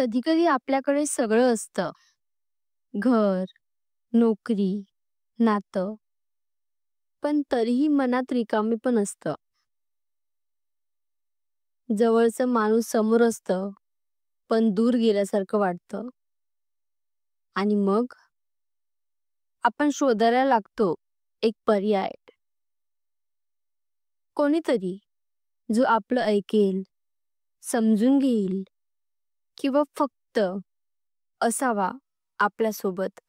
कधी-कधी आपल्याकडे सगळं असतं. घर, नोकरी, नातं. पण तरीही मनात रिकामे पण असतं. जवळचं माणूस समोर असतं, पण दूर गेल्यासारखं वाटतं. आणि मग आपण शोधायला लागतो एक पर्याय. कोणीतरी जो आपलं ऐकेल, समजून घेईल किंवा फक्त असावा आपल्यासोबत.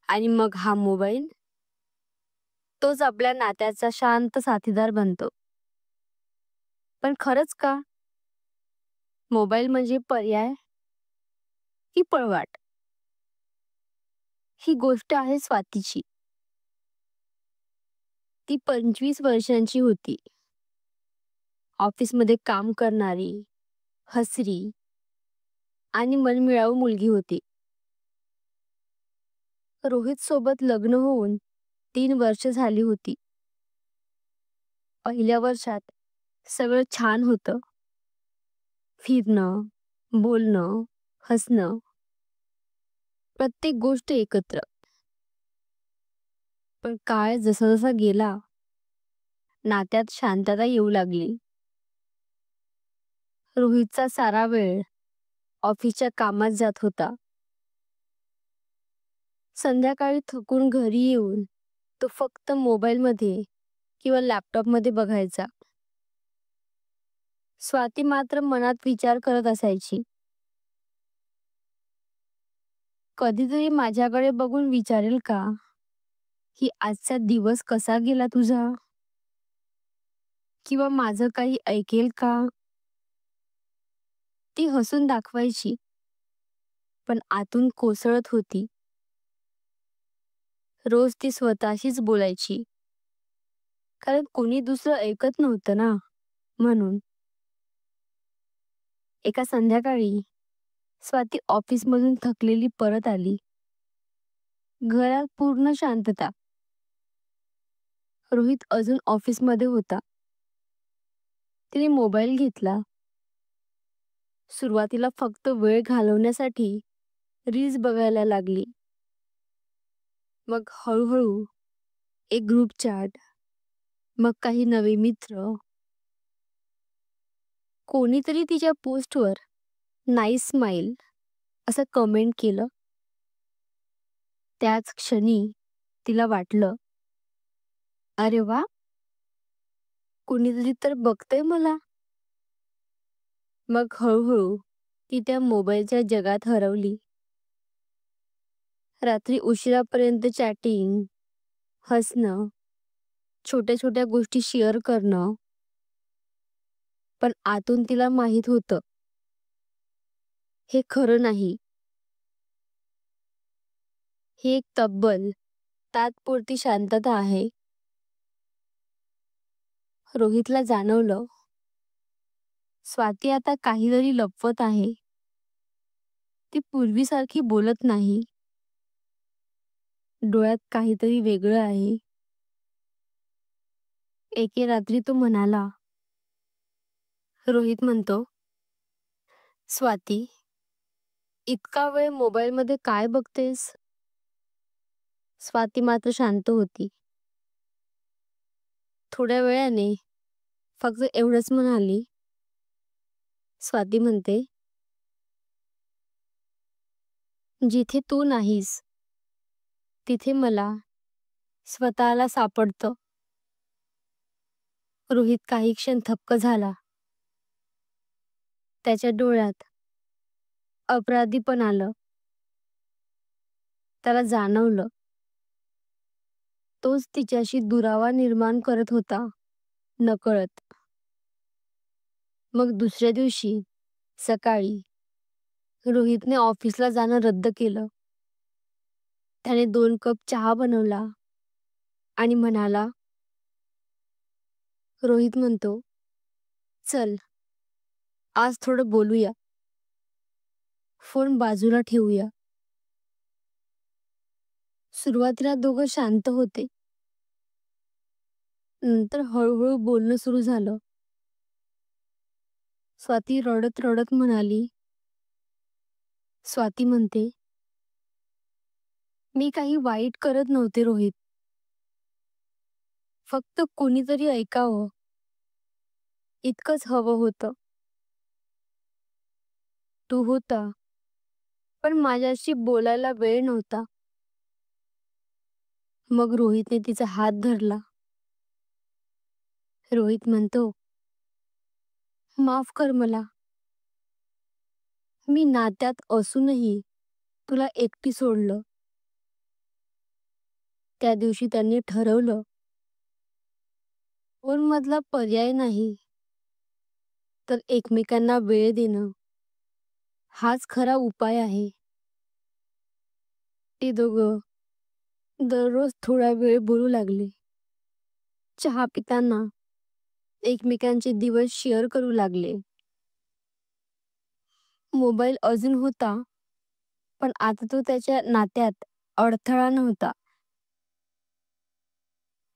आणि मग हा मोबाईल तोच आपल्या नात्याचा शांत साथीदार बनतो. पण खरंच का? मोबाईल म्हणजे पर्याय की पळवाट? ही गोष्ट आहे स्वातीची. ती 25 वर्षांची होती. ऑफिसमध्ये काम करणारी, हसरी आणि मनमिळाऊ मुलगी होती. रोहित सोबत लग्न होऊन 3 वर्ष झाली होती. पहिल्या वर्षात सगळं छान होतं. फिरणं, बोलणं, हसणं, प्रत्येक गोष्ट एकत्र. पण काळ जसा जसा गेला, नात्यात शांतता येऊ लागली. रोहितचा सारा वेळ ऑफिसच्या कामात जात होता. संध्याकाळी थकून घरी येऊन तो फक्त मोबाईलमध्ये किंवा लॅपटॉपमध्ये बघायचा. स्वाती मात्र मनात विचार करत असायची. कधीतरी माझ्याकडे बघून विचारेल का, की आजचा दिवस कसा गेला तुझा? किंवा माझं काही ऐकेल का? ती हसून दाखवायची, पण आतून कोसळत होती. रोज ती स्वतःशीच बोलायची, कारण कोणी दुसरं ऐकत नव्हतं ना, म्हणून. एका संध्याकाळी स्वाती ऑफिसमधून थकलेली परत आली. घरात पूर्ण शांतता. रोहित अजून ऑफिसमध्ये होता. तिने मोबाईल घेतला. सुरुवातीला फक्त वेळ घालवण्यासाठी रील्स बघायला लागली. मग हळूहळू एक ग्रुप चॅट, मग काही नवे मित्र. कोणीतरी तिच्या पोस्टवर नाईस स्माईल असं कमेंट केलं. त्याच क्षणी तिला वाटलं, अरे वा, कोणीतरी तर बघतंय मला. मग हळूहळू ती त्या मोबाईलच्या जगात हरवली. रात्री उशिरापर्यंत चॅटिंग, हसणं, छोट्या छोट्या गोष्टी शेअर करणं. पण आतून तिला माहित होतं, हे खरं नाही. ही एक तब्बल तात्पुरती शांतता आहे. रोहितला जाणवलं, स्वाती आता काहीतरी लपवत आहे. ती पूर्वीसारखी बोलत नाही. डोळ्यात काहीतरी वेगळं आहे. एके रात्री तो म्हणाला, रोहित म्हणतो, स्वाती, इतका वेळ मोबाईलमध्ये काय बघतेस? स्वाती मात्र शांत होती. थोड्या वेळाने फक्त एवढंच म्हणाली. स्वाती म्हणते, जिथे तू नाहीस तिथे मला स्वतःला सापडतं. रोहित काही क्षण थक्क झाला. त्याच्या डोळ्यात अपराधी पण आलं. त्याला जाणवलं, तोच तिच्याशी दुरावा निर्माण करत होता, नकळत. मग दुसऱ्या दिवशी सकाळी रोहितने ऑफिसला जाणं रद्द केलं. त्याने 2 कप चहा बनवला आणि म्हणाला, रोहित म्हणतो, चल आज थोडं बोलूया. फोन बाजूला ठेवूया. सुरुवातीला दोघं शांत होते. नंतर हळूहळू बोलणं सुरू झालं. स्वाती रडत रडत म्हणाली, स्वाती म्हणते, "मी काही वाईट करत नव्हते रोहित. फक्त कोणीतरी ऐकावं इतकंच हवं होतं. तू होता, पण माझ्याशी बोलायला वेळ नव्हता." मग रोहितने तिचा हात धरला. रोहित म्हणतो, "माफ कर मला. मी नात्यात असूनही तुला एकटी सोडलं." त्या दिवशी त्यांनी ठरवलं, फोनमधला पर्याय नाही, तर एकमेकांना वेळ देणं हाच खरा उपाय आहे. ते दोघं दररोज थोडा वेळ बोलू लागले. चहा पिताना एकमेकांचे दिवस शेअर करू लागले. मोबाईल अजून होता, पण आता तो त्याच्या नात्यात अडथळा नव्हता.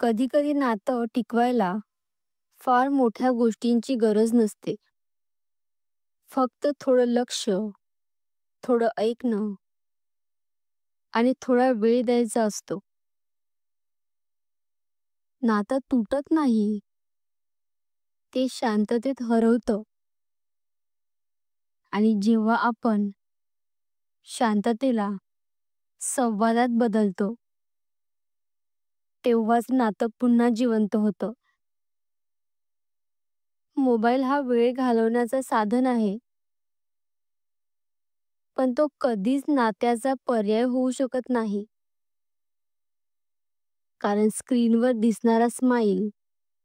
कधी-कधी नातं टिकवायला फार मोठ्या गोष्टींची गरज नसते. फक्त थोडं लक्ष, थोडं ऐकणं आणि थोडा वेळ द्यायचा असतो. नातं तुटत नाही, ते शांततेत हरवतं. आणि जेव्हा आपण शांततेला संवादात बदलतो, तेव्हाच नातं पुन्हा जिवंत होतं. मोबाईल हा वेळ घालवण्याचं साधन आहे, पण तो कधीच नात्याचा पर्याय होऊ शकत नाही. कारण स्क्रीनवर दिसणारा स्माईल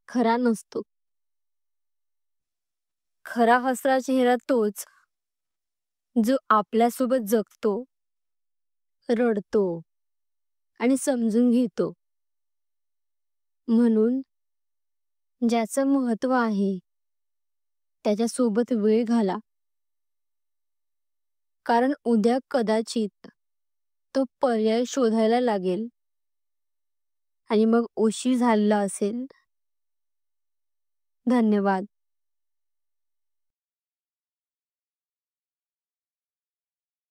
खरा नसतो. खरा हसरा चेहरा तोच, जो आपल्यासोबत जगतो, रडतो आणि समजून घेतो. म्हणून ज्याचं महत्त्व आहे, त्याच्यासोबत वेळ घाला. कारण उद्या कदाचित तो पर्याय शोधायला लागेल आणि मग उशीर झालेला असेल. धन्यवाद.